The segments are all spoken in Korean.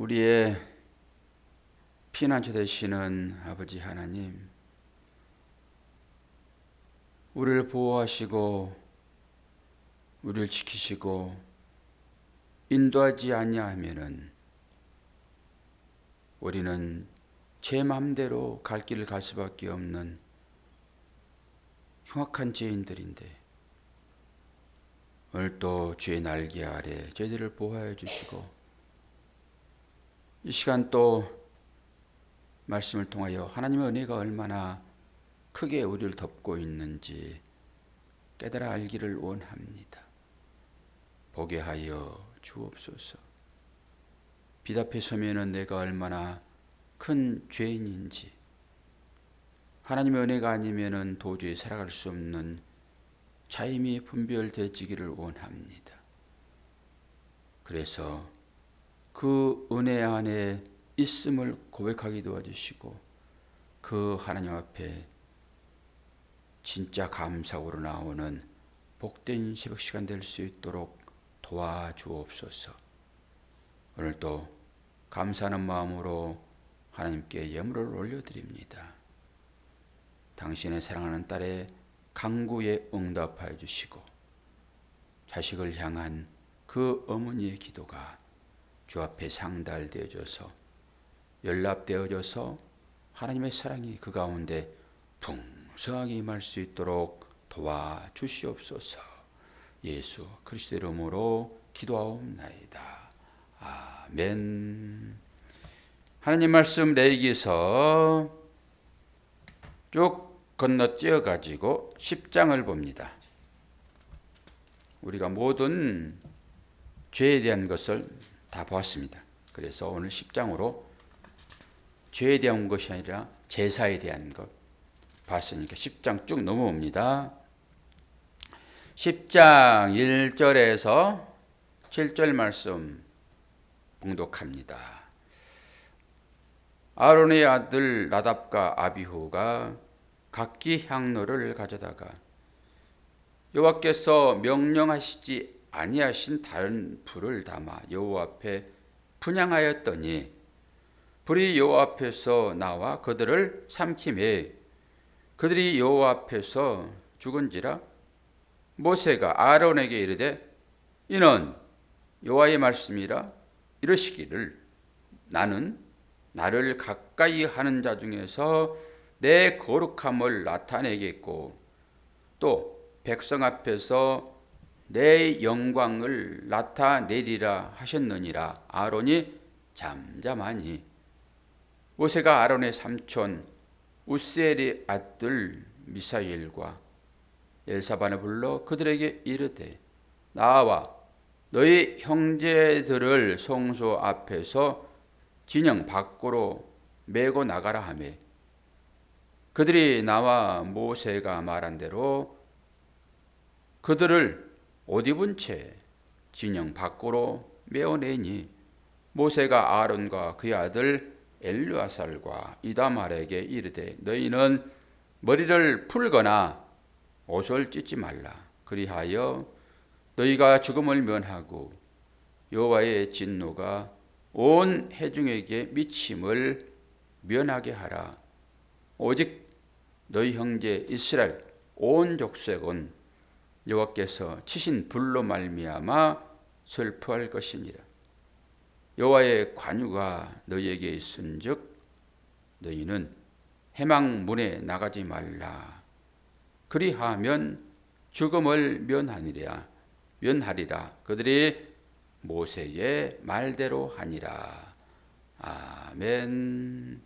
우리의 피난처 되시는 아버지 하나님, 우리를 보호하시고 우리를 지키시고 인도하지 아니하면은 우리는 제 마음대로 갈 길을 갈 수밖에 없는 흉악한 죄인들인데, 오늘도 주의 날개 아래 저희들을 보호하여 주시고 이 시간 또 말씀을 통하여 하나님의 은혜가 얼마나 크게 우리를 덮고 있는지 깨달아 알기를 원합니다. 보게 하여 주옵소서. 빛 앞에 서면은 내가 얼마나 큰 죄인인지, 하나님의 은혜가 아니면은 도저히 살아갈 수 없는 자임이 분별되지기를 원합니다. 그래서 그 은혜 안에 있음을 고백하게 도와주시고 그 하나님 앞에 진짜 감사로 나오는 복된 새벽 시간 될 수 있도록 도와주옵소서. 오늘도 감사하는 마음으로 하나님께 예물을 올려드립니다. 당신의 사랑하는 딸의 간구에 응답하여 주시고 자식을 향한 그 어머니의 기도가 주 앞에 상달되어져서 연락되어져서 하나님의 사랑이 그 가운데 풍성하게 임할 수 있도록 도와주시옵소서. 예수 그리스도 이름으로 기도하옵나이다. 아멘. 하나님 말씀 레위기서 쭉 건너뛰어 가지고 10장을 봅니다. 우리가 모든 죄에 대한 것을 다 보았습니다. 그래서 오늘 10장으로 죄에 대한 것이 아니라 제사에 대한 것 봤으니까 10장 쭉 넘어옵니다. 10장 1절에서 7절 말씀 봉독합니다. 아론의 아들 나답과 아비후가 각기 향로를 가져다가 여호와께서 명령하시지 아니하신 다른 불을 담아 여호와 앞에 분향하였더니 불이 여호와 앞에서 나와 그들을 삼키매 그들이 여호와 앞에서 죽은지라. 모세가 아론에게 이르되 이는 여호와의 말씀이라 이르시기를 나는 나를 가까이 하는 자 중에서 내 거룩함을 나타내겠고 또 백성 앞에서 내 영광을 나타내리라 하셨느니라. 아론이 잠잠하니 모세가 아론의 삼촌 우셀의 아들 미사엘과 엘사반을 불러 그들에게 이르되 나와 너희 형제들을 성소 앞에서 진영 밖으로 메고 나가라 하매 그들이 나와 모세가 말한 대로 그들을 옷 입은 채 진영 밖으로 메어내니 모세가 아론과 그의 아들 엘르아살과 이다말에게 이르되 너희는 머리를 풀거나 옷을 찢지 말라. 그리하여 너희가 죽음을 면하고 여호와의 진노가 온 회중에게 미침을 면하게 하라. 오직 너희 형제 이스라엘 온 족속은 여호와께서 치신 불로 말미암아 슬퍼할 것이니라. 여호와의 관유가 너희에게 있은즉 너희는 해망 문에 나가지 말라. 그리하면 죽음을 면하리라. 그들이 모세의 말대로 하니라. 아멘.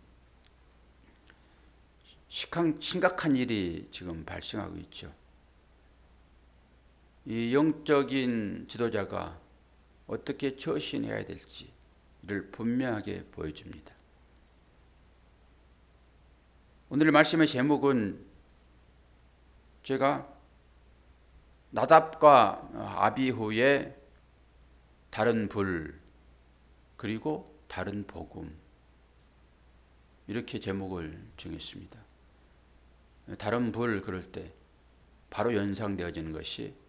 심각한 일이 지금 발생하고 있죠. 이 영적인 지도자가 어떻게 처신해야 될지를 분명하게 보여줍니다. 오늘 말씀의 제목은 제가 나답과 아비후의 다른 불 그리고 다른 복음 이렇게 제목을 정했습니다. 다른 불 그럴 때 바로 연상되어지는 것이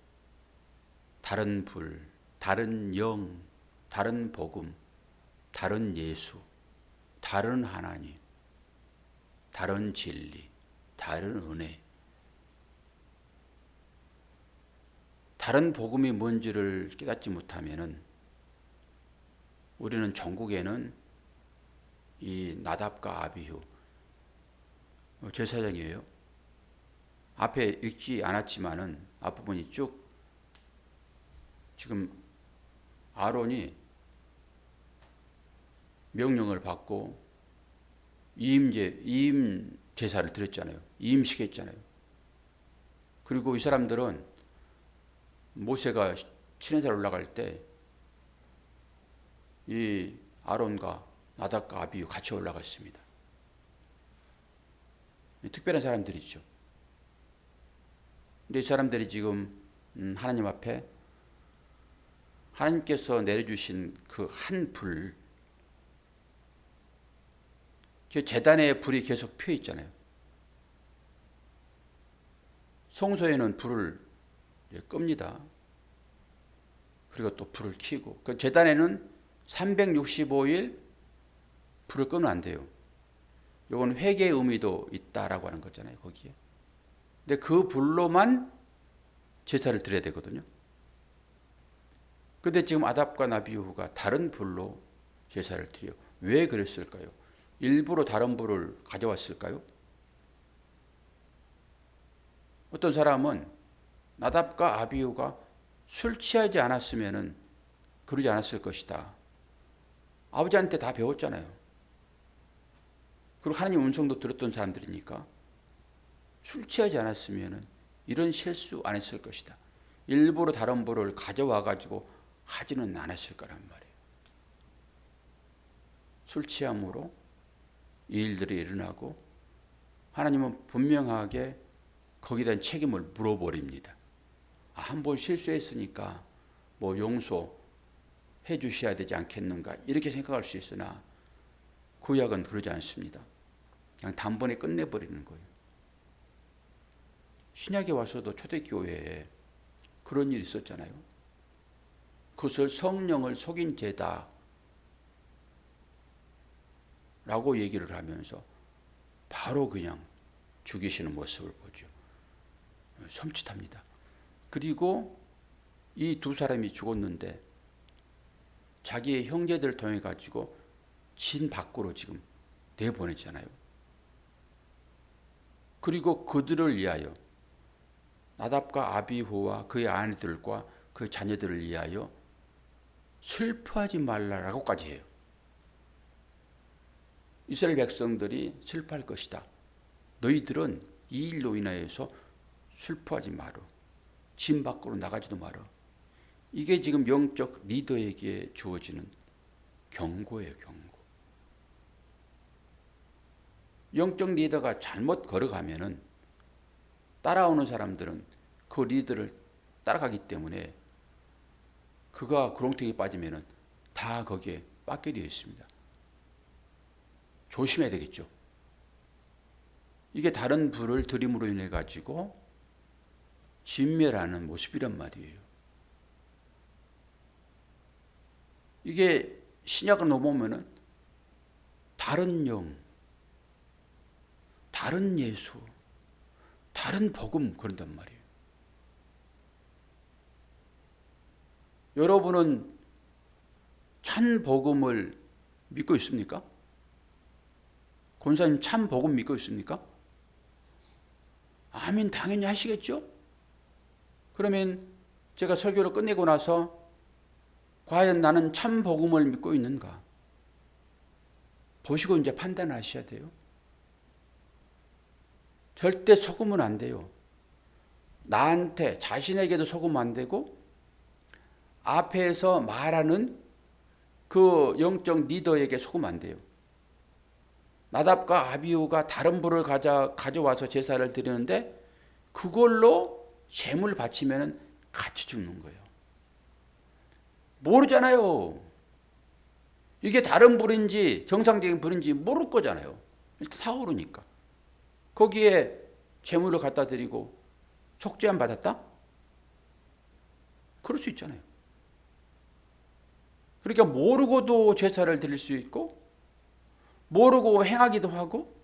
다른 불, 다른 영, 다른 복음, 다른 예수, 다른 하나님, 다른 진리, 다른 은혜, 다른 복음이 뭔지를 깨닫지 못하면은 우리는 전국에는 이 나답과 아비후 제사장이에요. 앞에 읽지 않았지만은 앞부분이 쭉 지금 아론이 명령을 받고 이임 제사를 드렸잖아요. 이임식 했잖아요. 그리고 이 사람들은 모세가 시내산 올라갈 때 이 아론과 나답과 아비후 같이 올라갔습니다. 특별한 사람들이죠. 근데 이 사람들이 지금 하나님 앞에 하나님께서 내려주신 그 한 불, 제단에 불이 계속 피어 있잖아요. 성소에는 불을 끕니다. 그리고 또 불을 켜고, 그 제단에는 365일 불을 끄면 안 돼요. 이건 회개의 의미도 있다라고 하는 거잖아요, 거기에. 근데 그 불로만 제사를 드려야 되거든요. 근데 지금 아답과 나비후가 다른 불로 제사를 드려요. 왜 그랬을까요? 일부러 다른 불을 가져왔을까요? 어떤 사람은 나답과 아비후가 술 취하지 않았으면 그러지 않았을 것이다. 아버지한테 다 배웠잖아요. 그리고 하나님 음성도 들었던 사람들이니까 술 취하지 않았으면 이런 실수 안 했을 것이다. 일부러 다른 불을 가져와 가지고 하지는 않았을 거란 말이에요. 술 취함으로 이 일들이 일어나고 하나님은 분명하게 거기에 대한 책임을 물어버립니다. 한 번 실수했으니까 뭐 용서해 주셔야 되지 않겠는가 이렇게 생각할 수 있으나 구약은 그러지 않습니다. 그냥 단번에 끝내버리는 거예요. 신약에 와서도 초대교회에 그런 일이 있었잖아요. 그것을 성령을 속인 죄다 라고 얘기를 하면서 바로 그냥 죽이시는 모습을 보죠. 섬찟합니다. 그리고 이 두 사람이 죽었는데 자기의 형제들을 통해 가지고 진 밖으로 지금 내보내잖아요. 그리고 그들을 위하여 나답과 아비후와 그의 아내들과 그 자녀들을 위하여 슬퍼하지 말라라고까지 해요. 이스라엘 백성들이 슬퍼할 것이다. 너희들은 이 일로 인하여서 슬퍼하지 마라. 진 밖으로 나가지도 마라. 이게 지금 영적 리더에게 주어지는 경고예요, 경고. 영적 리더가 잘못 걸어가면은 따라오는 사람들은 그 리더를 따라가기 때문에 그가 구렁텅이에 빠지면은 다 거기에 빠게 되어 있습니다. 조심해야 되겠죠. 이게 다른 불을 들임으로 인해 가지고 진멸하는 모습이란 말이에요. 이게 신약을 넘어오면은 다른 영, 다른 예수, 다른 복음 그런단 말이에요. 여러분은 참 복음을 믿고 있습니까? 권사님 참 복음 믿고 있습니까? 아멘 당연히 하시겠죠? 그러면 제가 설교를 끝내고 나서 과연 나는 참 복음을 믿고 있는가? 보시고 이제 판단하셔야 돼요. 절대 속으면 안 돼요. 나한테 자신에게도 속으면 안 되고 앞에서 말하는 그 영적 리더에게 속으면 안 돼요. 나답과 아비후가 다른 불을 가져와서 제사를 드리는데 그걸로 제물 바치면 같이 죽는 거예요. 모르잖아요. 이게 다른 불인지 정상적인 불인지 모를 거잖아요. 일단 타오르니까. 거기에 제물을 갖다 드리고 속죄함 받았다? 그럴 수 있잖아요. 그러니까 모르고도 제사를 드릴 수 있고, 모르고 행하기도 하고,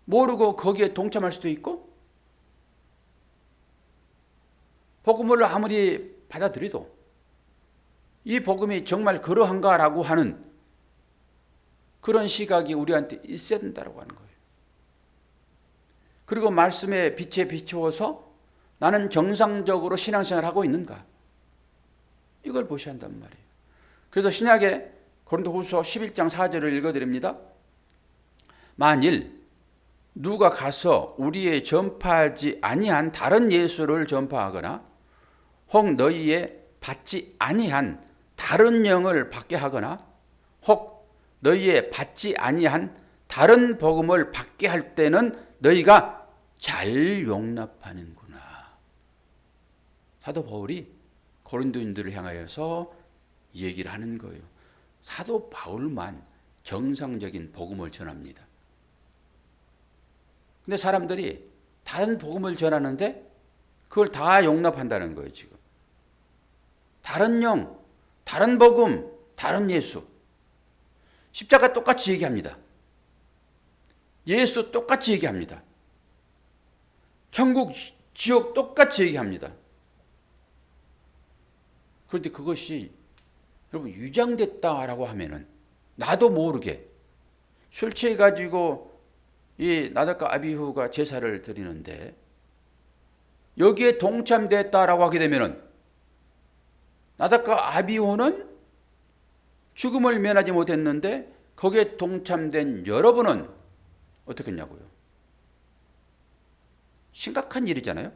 모르고 거기에 동참할 수도 있고, 복음을 아무리 받아들여도 이 복음이 정말 그러한가라고 하는 그런 시각이 우리한테 있어야 된다고 하는 거예요. 그리고 말씀의 빛에 비추어서 나는 정상적으로 신앙생활을 하고 있는가, 이걸 보셔야 한단 말이에요. 그래서 신약의 고린도후서 11장 4절을 읽어드립니다. 만일 누가 가서 우리의 전파하지 아니한 다른 예수를 전파하거나 혹 너희의 받지 아니한 다른 영을 받게 하거나 혹 너희의 받지 아니한 다른 복음을 받게 할 때는 너희가 잘 용납하는구나. 사도 바울이 고린도인들을 향하여서 얘기를 하는 거예요. 사도 바울만 정상적인 복음을 전합니다. 근데 사람들이 다른 복음을 전하는데 그걸 다 용납한다는 거예요, 지금. 다른 영, 다른 복음, 다른 예수. 십자가 똑같이 얘기합니다. 예수 똑같이 얘기합니다. 천국, 지옥 똑같이 얘기합니다. 그런데 그것이 여러분 유장됐다라고 하면은 나도 모르게 술 취해가지고 이 나답과 아비후가 제사를 드리는데 여기에 동참됐다라고 하게 되면은 나답과 아비후는 죽음을 면하지 못했는데 거기에 동참된 여러분은 어떻게 했냐고요? 심각한 일이잖아요.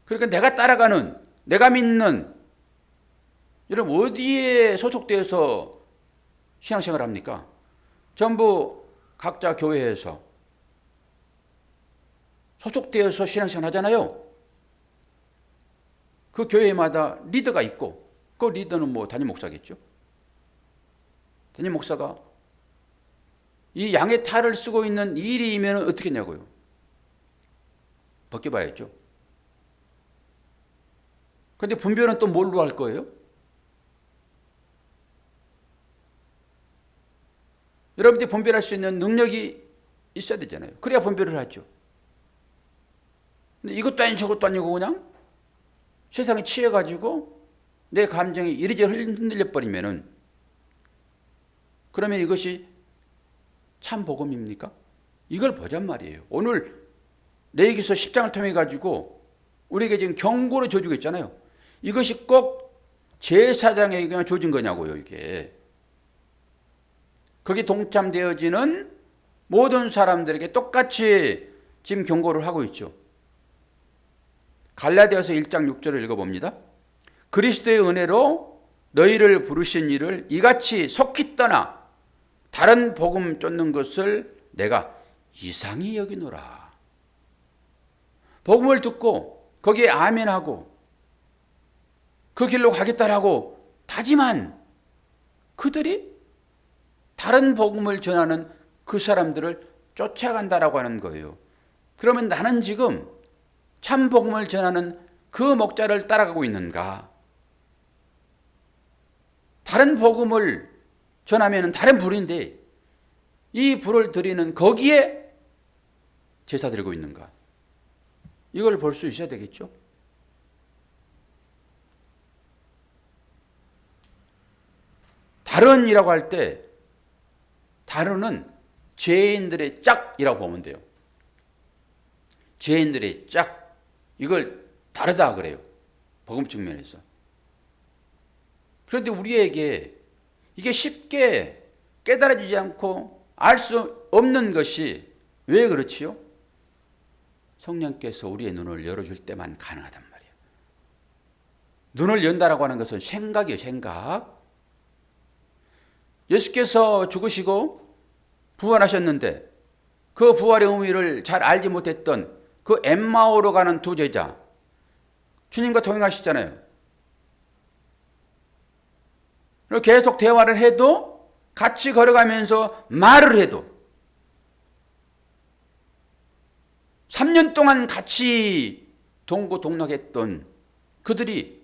그러니까 내가 따라가는, 내가 믿는, 여러분 어디에 소속되어서 신앙생활을 합니까? 전부 각자 교회에서 소속되어서 신앙생활 하잖아요. 그 교회마다 리더가 있고, 그 리더는 뭐 담임 목사겠죠. 담임 목사가 이 양의 탈을 쓰고 있는 일이면 어떻게 했냐고요? 벗겨봐야죠. 그런데 분별은 또 뭘로 할 거예요? 여러분들이 분별할 수 있는 능력이 있어야 되잖아요. 그래야 분별을 하죠. 근데 이것도 아니고 저것도 아니고 그냥 세상에 취해가지고 내 감정이 이리저리 흔들려 버리면은, 그러면 이것이 참 복음입니까? 이걸 보잔 말이에요. 오늘 레위기서 10장을 통해 가지고 우리에게 지금 경고를 줘주고 있잖아요. 이것이 꼭 제사장에게만 줘진 거냐고요, 이게. 거기 동참되어지는 모든 사람들에게 똑같이 지금 경고를 하고 있죠. 갈라디아서 1장 6절을 읽어봅니다. 그리스도의 은혜로 너희를 부르신 이를 이같이 속히 떠나 다른 복음 쫓는 것을 내가 이상히 여기노라. 복음을 듣고 거기에 아멘하고 그 길로 가겠다라고 다짐한 그들이 다른 복음을 전하는 그 사람들을 쫓아간다라고 하는 거예요. 그러면 나는 지금 참 복음을 전하는 그 목자를 따라가고 있는가? 다른 복음을 전하면 다른 불인데 이 불을 드리는 거기에 제사 드리고 있는가? 이걸 볼 수 있어야 되겠죠. 다른이라고 할 때 다른은 죄인들의 짝이라고 보면 돼요. 죄인들의 짝, 이걸 다르다 그래요. 복음 측면에서. 그런데 우리에게 이게 쉽게 깨달아지지 않고 알 수 없는 것이 왜 그렇지요? 성령께서 우리의 눈을 열어줄 때만 가능하단 말이에요. 눈을 연다라고 하는 것은 생각이에요, 생각. 예수께서 죽으시고 부활하셨는데 그 부활의 의미를 잘 알지 못했던 그 엠마오로 가는 두 제자, 주님과 동행하시잖아요. 그리고 계속 대화를 해도, 같이 걸어가면서 말을 해도 3년 동안 같이 동고동락했던 그들이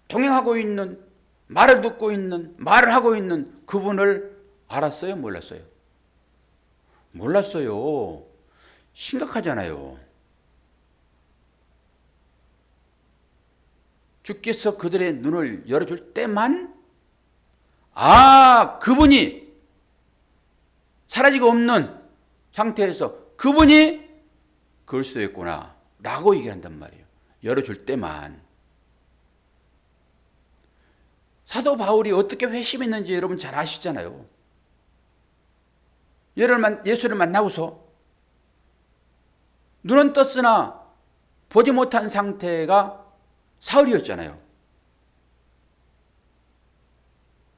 동행하고 있는, 말을 듣고 있는, 말을 하고 있는 그분을 알았어요? 몰랐어요? 몰랐어요. 심각하잖아요. 주께서 그들의 눈을 열어줄 때만 그분이 사라지고 없는 상태에서 그분이 그럴 수도 있구나 라고 얘기한단 말이에요. 열어줄 때만. 사도 바울이 어떻게 회심했는지 여러분 잘 아시잖아요. 예수를 만나고서 눈은 떴으나 보지 못한 상태가 사흘이었잖아요.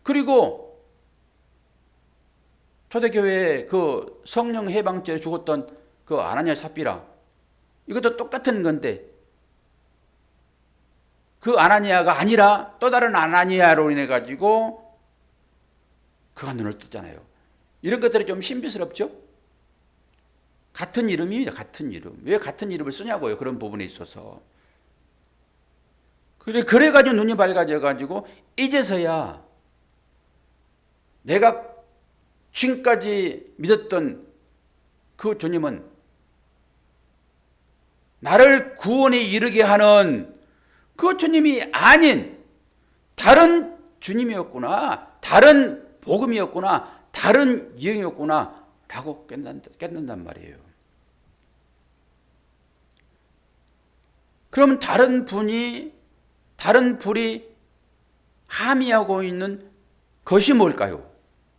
그리고 초대교회에 그 성령 해방죄에 죽었던 그 아나니아 삽비라, 이것도 똑같은 건데 그 아나니아가 아니라 또 다른 아나니아로 인해 가지고 그가 눈을 떴잖아요. 이런 것들이 좀 신비스럽죠? 같은 이름입니다. 같은 이름. 왜 같은 이름을 쓰냐고요. 그런 부분에 있어서. 그래가지고 눈이 밝아져가지고 이제서야 내가 지금까지 믿었던 그 주님은 나를 구원에 이르게 하는 그 주님이 아닌 다른 주님이었구나, 다른 복음이었구나, 다른 유행이었구나 라고 깨닫는단 말이에요. 그럼 다른 불이 함의하고 있는 것이 뭘까요?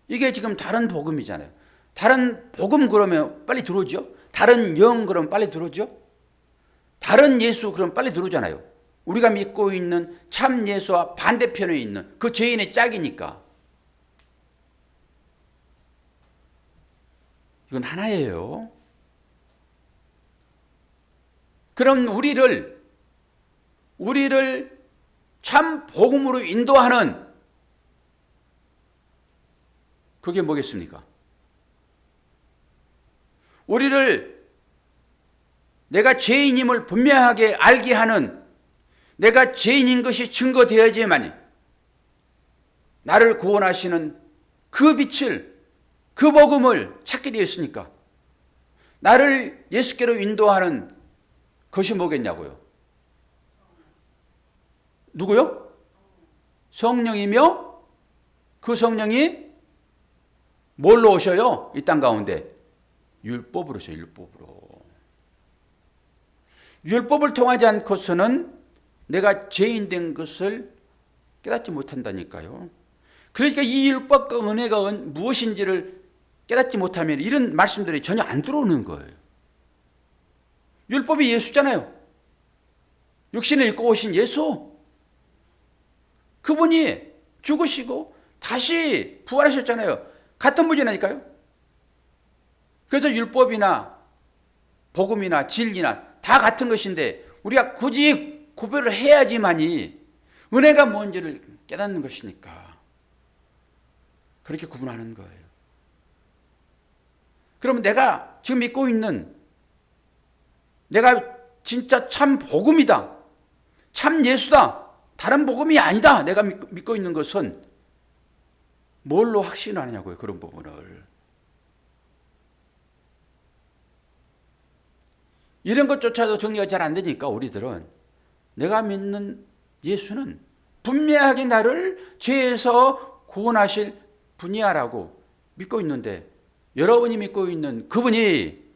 이게 지금 다른 복음이잖아요. 다른 복음 그러면 빨리 들어오죠? 다른 영 그러면 빨리 들어오죠? 다른 예수 그러면 빨리 들어오잖아요. 우리가 믿고 있는 참 예수와 반대편에 있는 그 죄인의 짝이니까. 이건 하나예요. 그럼 우리를 참 복음으로 인도하는 그게 뭐겠습니까? 우리를 내가 죄인임을 분명하게 알게 하는, 내가 죄인인 것이 증거되어야지만 나를 구원하시는 그 빛을, 그 복음을 찾게 되었으니까 나를 예수께로 인도하는 것이 뭐겠냐고요? 누구요? 성령이며 그 성령이 뭘로 오셔요? 이 땅 가운데 율법으로 오셔요. 율법으로. 율법을 통하지 않고서는 내가 죄인 된 것을 깨닫지 못한다니까요. 그러니까 이 율법과 은혜가 무엇인지를 깨닫지 못하면 이런 말씀들이 전혀 안 들어오는 거예요. 율법이 예수잖아요. 육신을 입고 오신 예수. 그분이 죽으시고 다시 부활하셨잖아요. 같은 분이라니까요. 그래서 율법이나 복음이나 진리나 다 같은 것인데 우리가 굳이 구별을 해야지만이 은혜가 뭔지를 깨닫는 것이니까 그렇게 구분하는 거예요. 그러면 내가 지금 믿고 있는, 내가 진짜 참 복음이다, 참 예수다, 다른 복음이 아니다, 내가 믿고 있는 것은 뭘로 확신하느냐고요. 그런 부분을. 이런 것조차도 정리가 잘 안 되니까 우리들은 내가 믿는 예수는 분명하게 나를 죄에서 구원하실 분이야라고 믿고 있는데, 여러분이 믿고 있는 그분이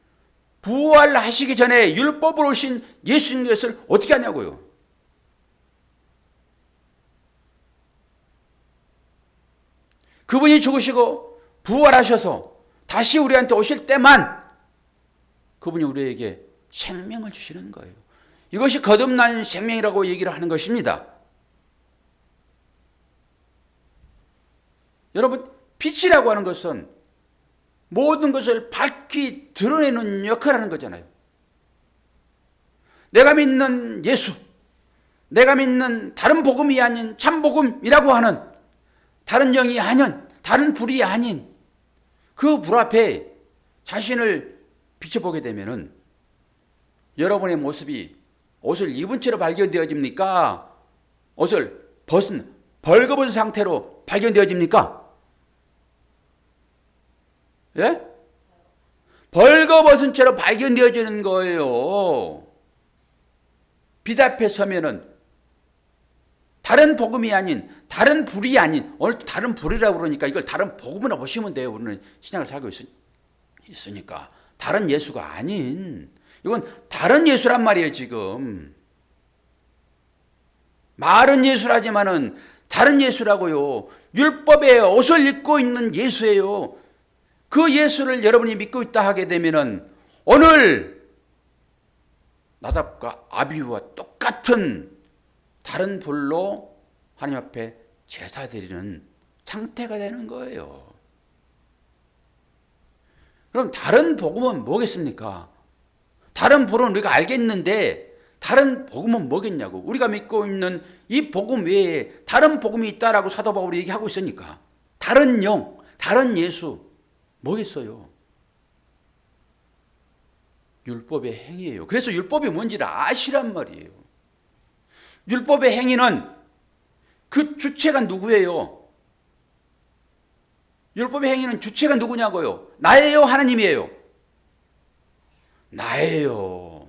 부활하시기 전에 율법으로 오신 예수인 것을 어떻게 하냐고요. 그분이 죽으시고 부활하셔서 다시 우리한테 오실 때만 그분이 우리에게 생명을 주시는 거예요. 이것이 거듭난 생명이라고 얘기를 하는 것입니다. 여러분, 빛이라고 하는 것은 모든 것을 밝히 드러내는 역할을 하는 거잖아요. 내가 믿는 예수, 내가 믿는 다른 복음이 아닌 참 복음이라고 하는, 다른 영이 아닌, 다른 불이 아닌 그 불 앞에 자신을 비춰보게 되면은 여러분의 모습이 옷을 입은 채로 발견되어집니까? 옷을 벌거벗은 상태로 발견되어집니까? 예? 벌거벗은 채로 발견되어지는 거예요. 빛 앞에 서면은 다른 복음이 아닌, 다른 불이 아닌, 오늘 다른 불이라고 그러니까 이걸 다른 복음으로 보시면 돼요. 우리는 신약을 살고 있으니까. 다른 예수가 아닌, 이건 다른 예수란 말이에요, 지금. 말은 예수라지만은 다른 예수라고요. 율법의 옷을 입고 있는 예수예요. 그 예수를 여러분이 믿고 있다 하게 되면은 오늘 나답과 아비후와 똑같은 다른 불로 하나님 앞에 제사 드리는 상태가 되는 거예요. 그럼 다른 복음은 뭐겠습니까? 다른 불은 우리가 알겠는데 다른 복음은 뭐겠냐고. 우리가 믿고 있는 이 복음 외에 다른 복음이 있다라고 사도 바울이 얘기하고 있으니까. 다른 영, 다른 예수 뭐겠어요? 율법의 행위예요. 그래서 율법이 뭔지를 아시란 말이에요. 율법의 행위는 그 주체가 누구예요? 율법의 행위는 주체가 누구냐고요? 나예요? 하나님이에요? 나예요.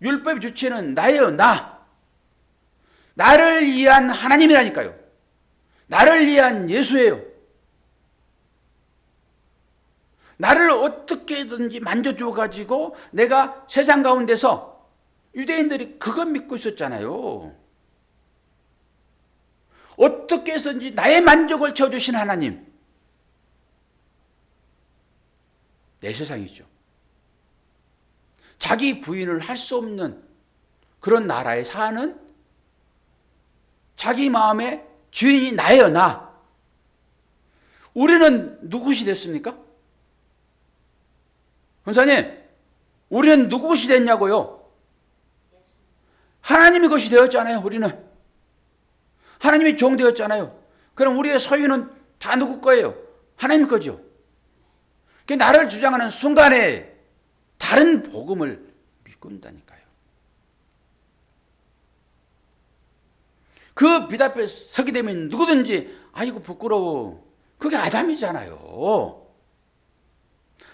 율법의 주체는 나예요. 나를 위한 하나님이라니까요. 나를 위한 예수예요. 나를 어떻게든지 만져줘 가지고 내가 세상 가운데서 유대인들이 그것 믿고 있었잖아요. 어떻게 해서든지 나의 만족을 채워주신 하나님. 내 세상이죠. 자기 부인을 할 수 없는 그런 나라에 사는 자기 마음의 주인이 나예요, 나. 우리는 누구시 됐습니까? 권사님, 우리는 누구 것이 됐냐고요? 하나님의 것이 되었잖아요, 우리는. 하나님의 종 되었잖아요. 그럼 우리의 소유는 다 누구 거예요? 하나님 거죠. 나를 주장하는 순간에 다른 복음을 믿고 있다니까요. 그 빛 앞에 서게 되면 누구든지 아이고 부끄러워. 그게 아담이잖아요.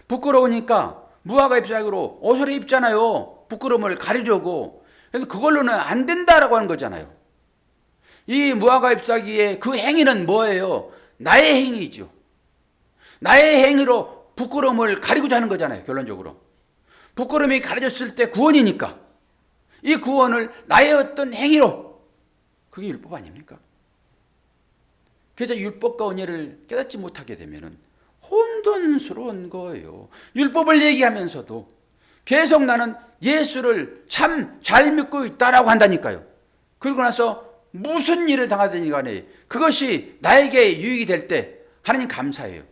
부끄러우니까 무화과 잎사귀로 옷을 입잖아요. 부끄러움을 가리려고. 그래서 그걸로는 안 된다라고 하는 거잖아요. 이 무화과 잎사귀의 그 행위는 뭐예요? 나의 행위죠. 나의 행위로 부끄러움을 가리고자 하는 거잖아요. 결론적으로. 부끄러움이 가려졌을 때 구원이니까 이 구원을 나의 어떤 행위로, 그게 율법 아닙니까? 그래서 율법과 은혜를 깨닫지 못하게 되면 혼돈스러운 거예요. 율법을 얘기하면서도 계속 나는 예수를 참 잘 믿고 있다라고 한다니까요. 그러고 나서 무슨 일을 당하든지 간에 그것이 나에게 유익이 될 때 하나님 감사해요.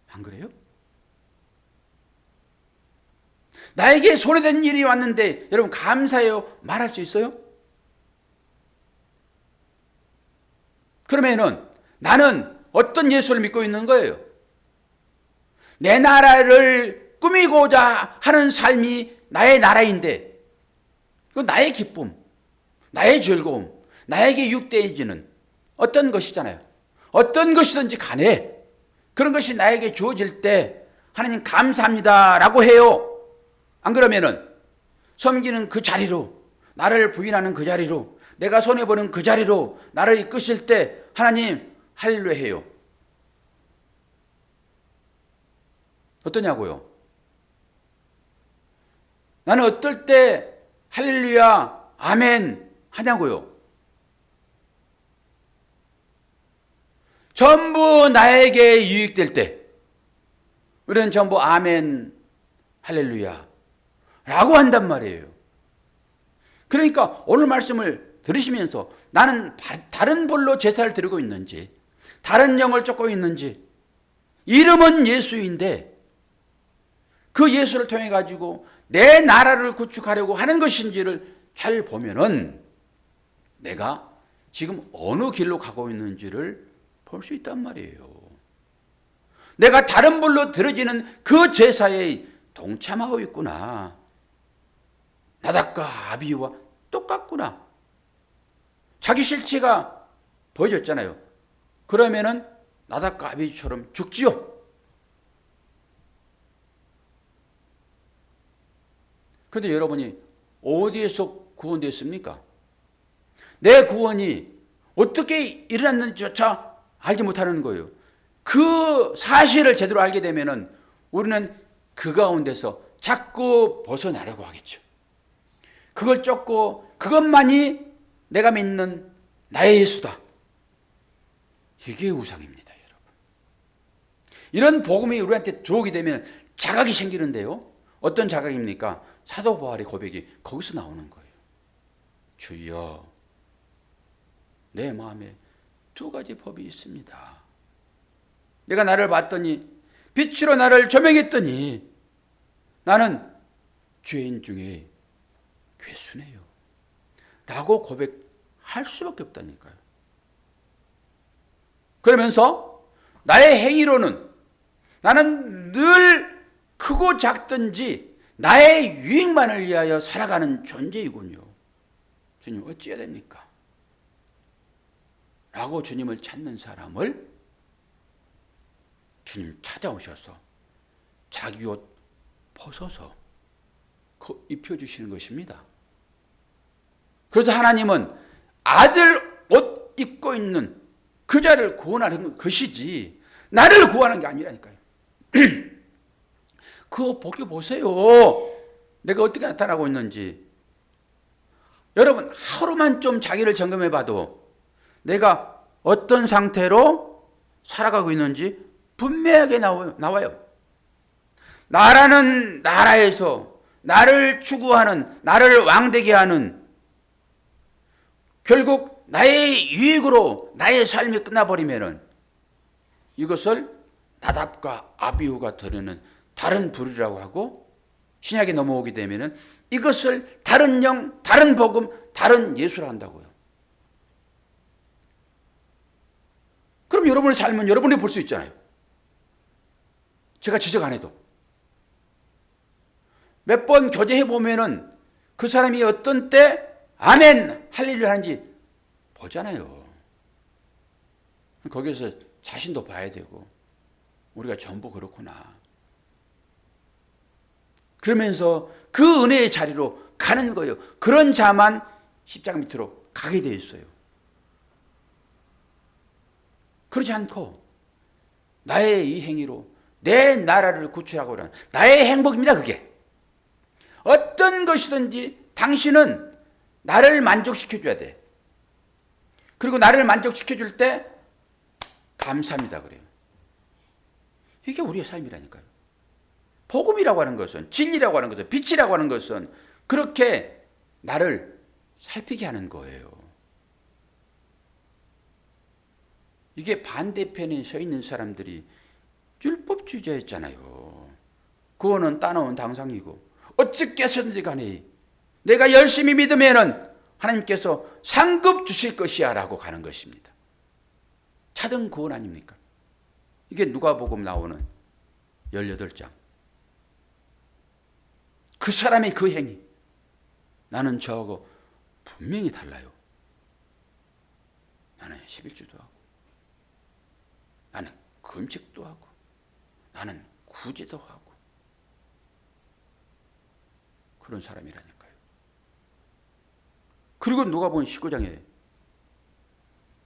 안 그래요? 나에게 손해된 일이 왔는데 여러분 감사해요 말할 수 있어요? 그러면은 나는 어떤 예수를 믿고 있는 거예요? 내 나라를 꾸미고자 하는 삶이 나의 나라인데 그 나의 기쁨, 나의 즐거움, 나에게 유익되어지는 어떤 것이잖아요. 어떤 것이든지 간에 그런 것이 나에게 주어질 때 하나님 감사합니다라고 해요. 안 그러면은 섬기는 그 자리로, 나를 부인하는 그 자리로, 내가 손해보는 그 자리로 나를 이끄실 때 하나님 할렐루야 해요. 어떠냐고요? 나는 어떨 때 할렐루야 아멘 하냐고요? 전부 나에게 유익될 때 우리는 전부 아멘 할렐루야 라고 한단 말이에요. 그러니까 오늘 말씀을 들으시면서 나는 다른 볼로 제사를 드리고 있는지, 다른 영을 쫓고 있는지, 이름은 예수인데 그 예수를 통해 가지고 내 나라를 구축하려고 하는 것인지를 잘 보면은 내가 지금 어느 길로 가고 있는지를 볼 수 있단 말이에요. 내가 다른 불로 드려지는 그 제사에 동참하고 있구나. 나답과 아비후와 똑같구나. 자기 실체가 보여졌잖아요. 그러면은 나답과 아비후처럼 죽지요. 그런데 여러분이 어디에서 구원됐습니까? 내 구원이 어떻게 일어났는지조차 알지 못하는 거예요. 그 사실을 제대로 알게 되면은 우리는 그 가운데서 자꾸 벗어나려고 하겠죠. 그걸 쫓고 그것만이 내가 믿는 나의 예수다. 이게 우상입니다, 여러분. 이런 복음이 우리한테 들어오게 되면 자각이 생기는데요. 어떤 자각입니까? 사도 바울의 고백이 거기서 나오는 거예요. 주여, 내 마음에 두 가지 법이 있습니다. 내가 나를 봤더니 빛으로 나를 조명했더니 나는 죄인 중에 괴수네요. 라고 고백할 수밖에 없다니까요. 그러면서 나의 행위로는 나는 늘 크고 작든지 나의 유익만을 위하여 살아가는 존재이군요. 주님 어찌해야 됩니까? 라고 주님을 찾는 사람을 주님 찾아오셔서 자기 옷 벗어서 입혀주시는 것입니다. 그래서 하나님은 아들 옷 입고 있는 그 자를 구원하는 것이지 나를 구원하는 게 아니라니까요. 그거 보기 보세요. 내가 어떻게 나타나고 있는지. 여러분 하루만 좀 자기를 점검해 봐도 내가 어떤 상태로 살아가고 있는지 분명하게 나와요. 나라는 나라에서 나를 추구하는, 나를 왕되게 하는, 결국 나의 유익으로 나의 삶이 끝나버리면은 이것을 나답과 아비후가 드리는 다른 불이라고 하고, 신약에 넘어오게 되면은 이것을 다른 영, 다른 복음, 다른 예수라 한다고요. 그럼 여러분의 삶은 여러분이 볼 수 있잖아요. 제가 지적 안 해도. 몇 번 교제해 보면은 그 사람이 어떤 때 아멘 할렐루야 하는지 보잖아요. 거기서 자신도 봐야 되고 우리가 전부 그렇구나. 그러면서 그 은혜의 자리로 가는 거예요. 그런 자만 십자가 밑으로 가게 되어 있어요. 그렇지 않고 나의 이 행위로 내 나라를 구출하고 하는 나의 행복입니다. 그게. 어떤 것이든지 당신은 나를 만족시켜줘야 돼. 그리고 나를 만족시켜줄 때 감사합니다 그래요. 이게 우리의 삶이라니까요. 복음이라고 하는 것은, 진리라고 하는 것은, 빛이라고 하는 것은 그렇게 나를 살피게 하는 거예요. 이게 반대편에 서 있는 사람들이 율법주의자였잖아요. 구원은 따놓은 당상이고 어떻게 해서든지 간에 내가 열심히 믿으면은 하나님께서 상급 주실 것이야 라고 가는 것입니다. 차등 구원 아닙니까? 이게 누가복음 나오는 18장. 그 사람의 그 행위, 나는 저하고 분명히 달라요. 나는 11주도 하고, 나는 금식도 하고, 나는 구제도 하고, 그런 사람이라니까요. 그리고 누가복음 19장에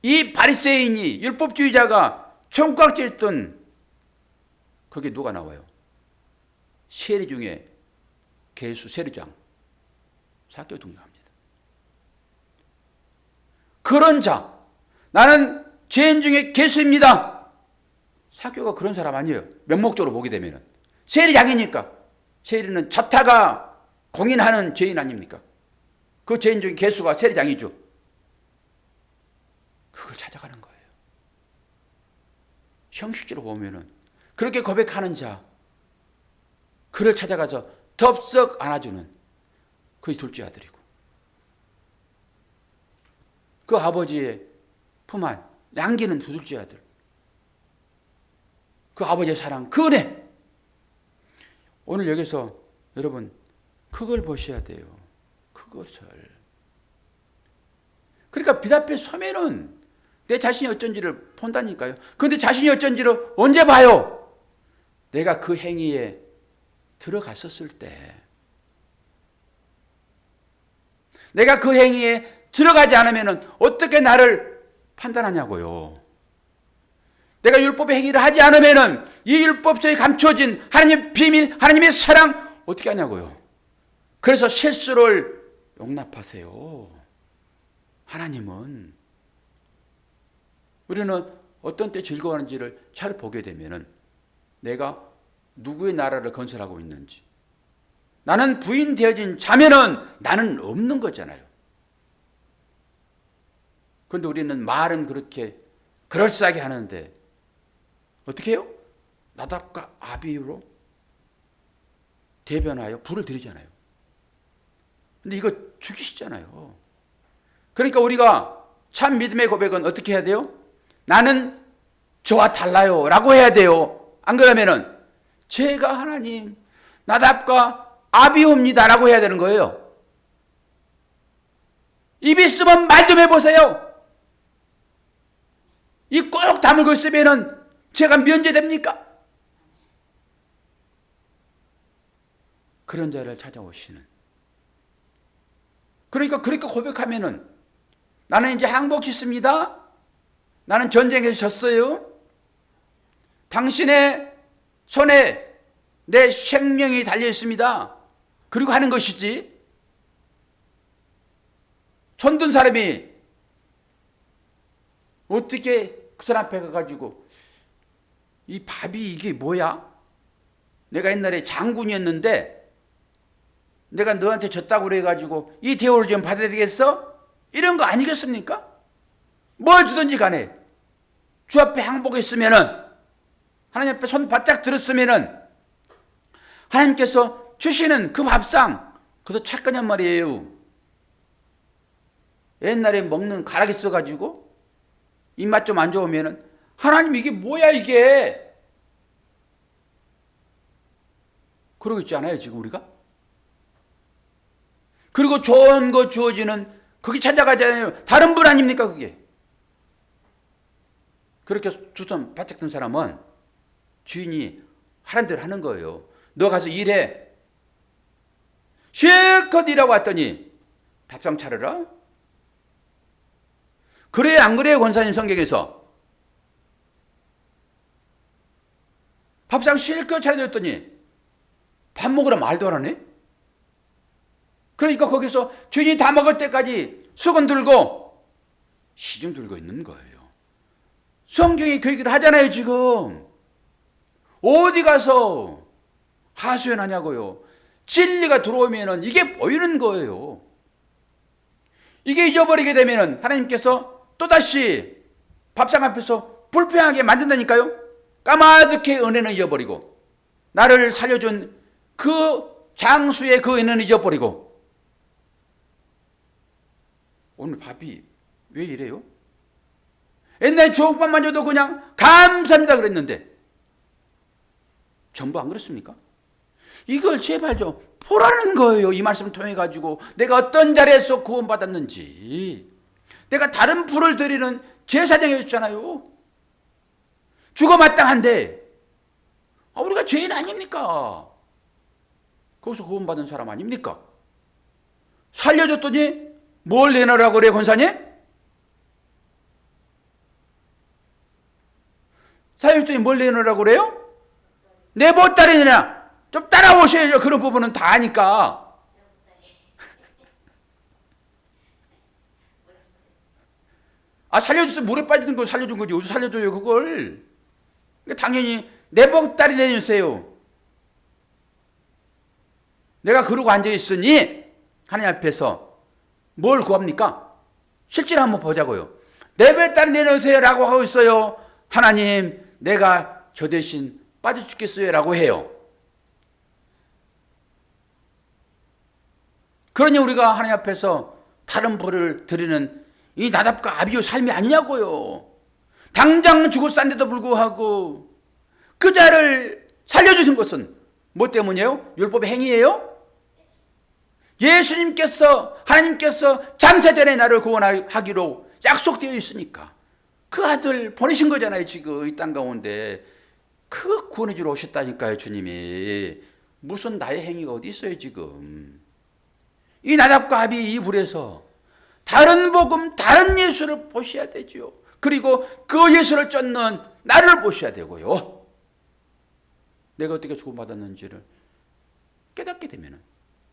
이 바리새인이 율법주의자가 총각질했던 거기에 누가 나와요? 세리 중에 계수 세리장 사개오 등장합니다. 그런 자, 나는 죄인 중에 계수입니다. 사개오가 그런 사람 아니에요. 명목적으로 보게 되면은 세리장이니까. 세리는 자타가 공인하는 죄인 아닙니까? 그 죄인 중에 계수가 세리장이죠. 그걸 찾아가는 거예요. 형식적으로 보면은 그렇게 고백하는 자, 그를 찾아가서 덥석 안아주는 그의 둘째 아들이고, 그 아버지의 품 안 양기는 두 둘째 아들, 그 아버지의 사랑, 그 은혜. 오늘 여기서 여러분 그걸 보셔야 돼요. 그것을. 그러니까 빛 앞에 서면은 내 자신이 어쩐지를 본다니까요. 그런데 자신이 어쩐지를 언제 봐요? 내가 그 행위에 들어갔었을 때. 내가 그 행위에 들어가지 않으면 어떻게 나를 판단하냐고요. 내가 율법의 행위를 하지 않으면 이 율법 속에 감춰진 하나님의 비밀, 하나님의 사랑 어떻게 하냐고요. 그래서 실수를 용납하세요. 하나님은 우리는 어떤 때 즐거워하는지를 잘 보게 되면 내가 누구의 나라를 건설하고 있는지, 나는 부인 되어진 자면은 나는 없는 거잖아요. 그런데 우리는 말은 그렇게 그럴싸하게 하는데 어떻게 해요? 나답과 아비유로 대변하여 불을 들이잖아요. 근데 이거 죽이시잖아요. 그러니까 우리가 참 믿음의 고백은 어떻게 해야 돼요? 나는 저와 달라요 라고 해야 돼요. 안 그러면은 제가 하나님 나답과 아비후입니다 라고 해야 되는 거예요. 입 있으면 말 좀 해보세요. 이 꼭 다물고 있으면은 제가 면제됩니까? 그런 자를 찾아오시는. 그러니까 그렇게 고백하면은 나는 이제 항복했습니다. 나는 전쟁에서 졌어요. 당신의 손에 내 생명이 달려 있습니다. 그리고 하는 것이지. 손든 사람이 어떻게 그 사람 앞에 가가지고 이 밥이 이게 뭐야? 내가 옛날에 장군이었는데 내가 너한테 졌다고 그래가지고 이 대우를 좀 받아야 되겠어? 이런 거 아니겠습니까? 뭘 주든지 간에 주 앞에 항복했으면은 하나님 앞에 손 바짝 들었으면은 하나님께서 주시는 그 밥상 그것도 착하냔 말이에요. 옛날에 먹는 가락이 써가지고 입맛 좀 안 좋으면은 하나님 이게 뭐야 이게? 그러고 있지 않아요 지금 우리가? 그리고 좋은 거 주어지는 거기 찾아가잖아요. 다른 분 아닙니까 그게? 그렇게 두 손 바짝 든 사람은 주인이 하란 대로 하는 거예요. 너 가서 일해. 실컷 일하고 왔더니 밥상 차려라. 그래요 안 그래요 권사님 성경에서? 밥상 실컷 차려줬더니 밥 먹으라 말도 안 하네. 그러니까 거기서 주인이 다 먹을 때까지 수건 들고 시중 들고 있는 거예요. 성경이 그 얘기를 하잖아요 지금. 어디 가서 하소연하냐고요. 진리가 들어오면 이게 보이는 거예요. 이게 잊어버리게 되면 하나님께서 또다시 밥상 앞에서 불평하게 만든다니까요. 까마득히 은혜는 잊어버리고 나를 살려준 그 장수의 그 은혜는 잊어버리고. 오늘 밥이 왜 이래요? 옛날에 좋은 밥만 줘도 그냥 감사합니다 그랬는데 전부 안 그렇습니까? 이걸 제발 좀 보라는 거예요. 이 말씀 통해 가지고 내가 어떤 자리에서 구원받았는지. 내가 다른 불을 드리는 제사장이었잖아요. 죽어 마땅한데 우리가 죄인 아닙니까? 거기서 구원받은 사람 아닙니까? 살려줬더니 뭘 내놓으라고 그래 권사님? 살려줬더니 뭘 내놓으라고 그래요? 내 보따리 내놔. 좀 따라오셔야죠. 그런 부분은 다 아니까. 살려줘서 물에 빠지는 걸 살려준 거지. 어디서 살려줘요 그걸. 그러니까 당연히 내 보따리 내주세요. 내가 그러고 앉아있으니 하나님 앞에서 뭘 구합니까? 실제로 한번 보자고요. 내 보따리 내놓으세요 라고 하고 있어요. 하나님 내가 저 대신 빠져 죽겠어요 라고 해요. 그러니 우리가 하나님 앞에서 다른 벌을 드리는 이 나답과 아비유 삶이 아니냐고요. 당장 죽을 싼데도 불구하고 그 자를 살려주신 것은 뭐 때문이에요? 율법의 행위예요? 예수님께서, 하나님께서 장사전에 나를 구원하기로 약속되어 있으니까 그 아들 보내신 거잖아요. 지금 이 땅 가운데 그 구원해 주러 오셨다니까요. 주님이. 무슨 나의 행위가 어디 있어요 지금. 이 나답과 아비 이 불에서 다른 복음, 다른 예수를 보셔야 되죠. 그리고 그 예수를 쫓는 나를 보셔야 되고요. 내가 어떻게 구원받았는지를 깨닫게 되면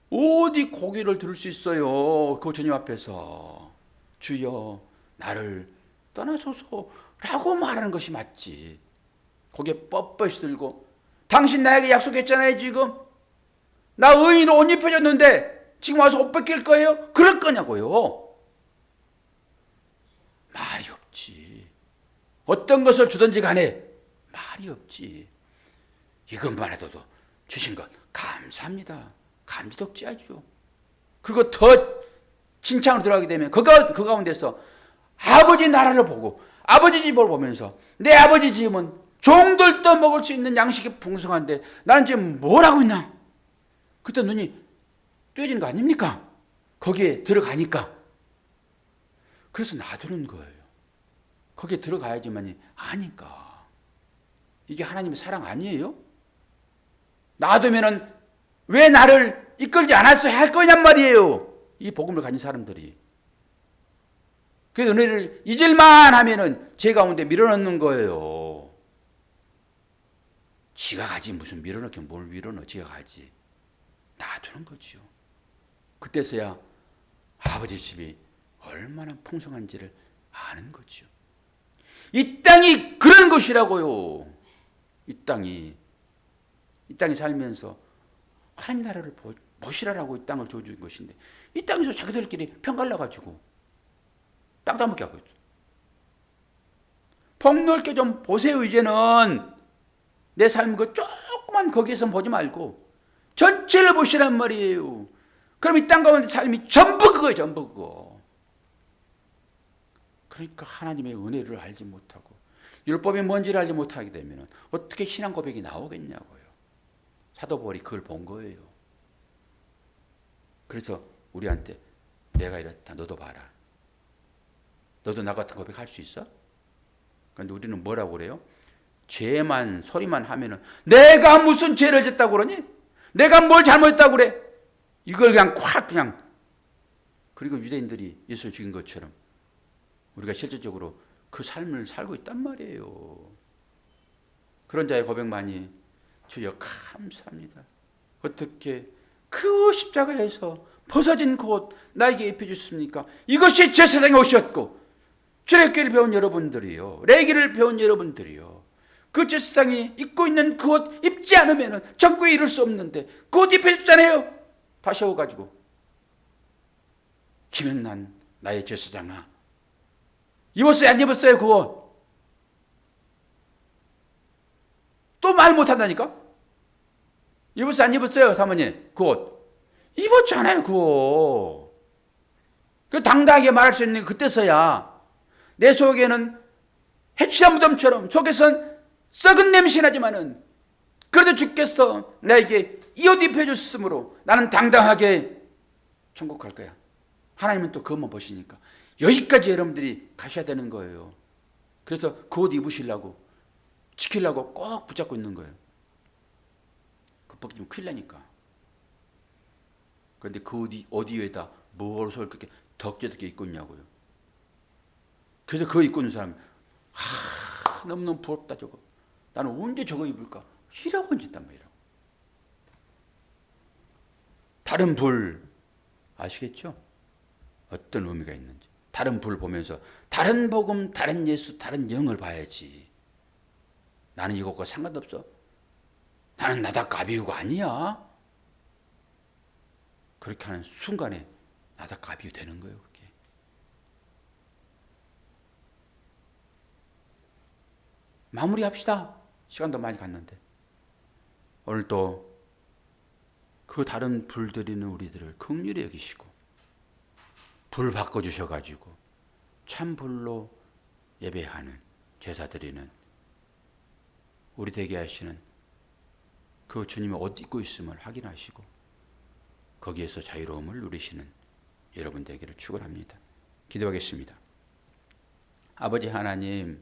어디 고개를 들 수 있어요. 그 주님 앞에서 주여 나를 떠나소서라고 말하는 것이 맞지. 고개 뻣뻣이 들고 당신 나에게 약속했잖아요. 지금 나 의인으로 옷 입혀줬는데 지금 와서 옷 벗길 거예요? 그럴 거냐고요. 말이 없지. 어떤 것을 주든지 간에 말이 없지. 이것만 해도 주신 것 감사합니다. 감지덕지하죠. 그리고 더 칭찬으로 들어가게 되면 그 가운데서 아버지 나라를 보고 아버지 집을 보면서 내 아버지 집은 종들도 먹을 수 있는 양식이 풍성한데 나는 지금 뭘 하고 있나? 그때 눈이 뜨여지는 거 아닙니까? 거기에 들어가니까. 그래서 놔두는 거예요. 거기에 들어가야지만이 아니까. 이게 하나님의 사랑 아니에요? 놔두면은 왜 나를 이끌지 않았어야 할 거냔 말이에요. 이 복음을 가진 사람들이. 그래서 은혜를 잊을만 하면은 제 가운데 밀어넣는 거예요. 지가 가지 무슨 밀어넣긴 뭘 밀어넣어. 지가 가지. 놔두는 거지요. 그때서야 아버지 집이 얼마나 풍성한지를 아는 거죠. 이 땅이 그런 것이라고요. 이 땅이 살면서 하나님 나라를 보시라라고 이 땅을 줘준 것인데 이 땅에서 자기들끼리 편갈라가지고 땅 따먹게 하고 있어요. 폭넓게 좀 보세요. 이제는 내 삶 그 조그만 거기에서 보지 말고 전체를 보시란 말이에요. 그럼 이 땅 가운데 삶이 전부 그거예요. 전부 그거. 그러니까 하나님의 은혜를 알지 못하고 율법이 뭔지를 알지 못하게 되면 어떻게 신앙 고백이 나오겠냐고요. 사도 바울이 그걸 본 거예요. 그래서 우리한테 내가 이렇다. 너도 봐라. 너도 나 같은 고백할 수 있어? 그런데 우리는 뭐라고 그래요? 죄만 소리만 하면은 내가 무슨 죄를 졌다고 그러니? 내가 뭘 잘못했다고 그래? 이걸 그냥 콱 그냥. 그리고 유대인들이 예수를 죽인 것처럼 우리가 실질적으로 그 삶을 살고 있단 말이에요. 그런 자의 고백만이 주여 감사합니다. 어떻게 그 십자가에서 벗어진 그 옷 나에게 입혀주십니까? 이것이 제 세상에 오셨고 출애굽기를 배운 여러분들이요. 레위기를 배운 여러분들이요. 그 제 세상이 입고 있는 그 옷 입지 않으면 천국에 이를 수 없는데 그 옷 입혀줬잖아요. 다시 오가지고 김영란 나의 제사장아 입었어요? 안 입었어요? 그 옷? 또 말 못한다니까? 입었어요? 안 입었어요? 사모님 그 옷? 입었잖아요. 그 옷. 그 당당하게 말할 수 있는 그때서야 내 속에는 해취한 무덤처럼 속에선 썩은 냄새 나지만은 그래도 주께서 나에게 이 옷 입혀줬으므로 나는 당당하게 천국 갈 거야. 하나님은 또 그것만 보시니까 여기까지 여러분들이 가셔야 되는 거예요. 그래서 그 옷 입으시려고 지키려고 꼭 붙잡고 있는 거예요. 그 벗기면 큰일 나니까. 그런데 그 옷 위에다 무엇을 그렇게 덕지덕지 입고 있냐고요. 그래서 그거 입고 있는 사람이 너무너무 부럽다 저거. 나는 언제 저거 입을까? 이라고 앉았단 말이라고. 다른 불 아시겠죠? 어떤 의미가 있는지. 다른 불 보면서 다른 복음, 다른 예수, 다른 영을 봐야지. 나는 이것과 상관없어. 나는 나답과 아비후가 아니야. 그렇게 하는 순간에 나답과 아비후 되는 거예요. 그게. 마무리합시다. 시간도 많이 갔는데. 오늘 또 그 다른 불 드리는 우리들을 긍휼히 여기시고 불 바꿔주셔가지고 참 불로 예배하는 제사 드리는 우리 되게 하시는 그 주님의 옷 입고 있음을 확인하시고 거기에서 자유로움을 누리시는 여러분 되기를 축원합니다. 기도하겠습니다. 아버지 하나님,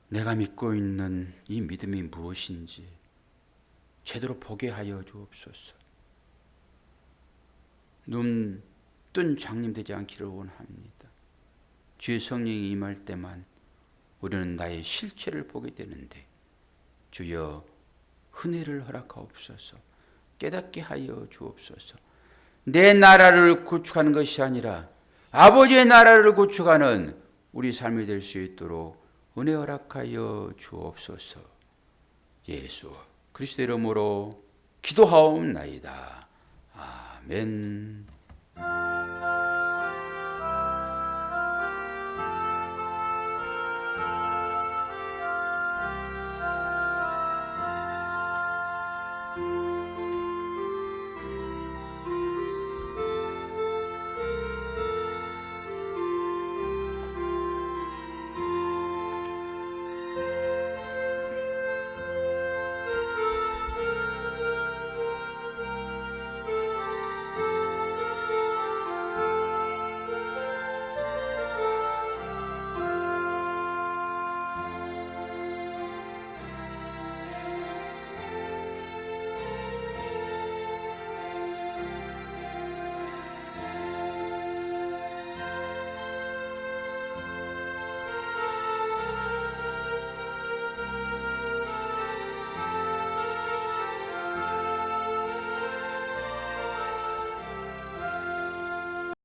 내가 믿고 있는 이 믿음이 무엇인지 제대로 보게 하여 주옵소서. 눈 뜬 장님 되지 않기를 원합니다. 주의 성령이 임할 때만 우리는 나의 실체를 보게 되는데 주여 은혜를 허락하옵소서. 깨닫게 하여 주옵소서. 내 나라를 구축하는 것이 아니라 아버지의 나라를 구축하는 우리 삶이 될 수 있도록 은혜 허락하여 주옵소서. 예수 그리스도 이름으로 기도하옵나이다. 아멘.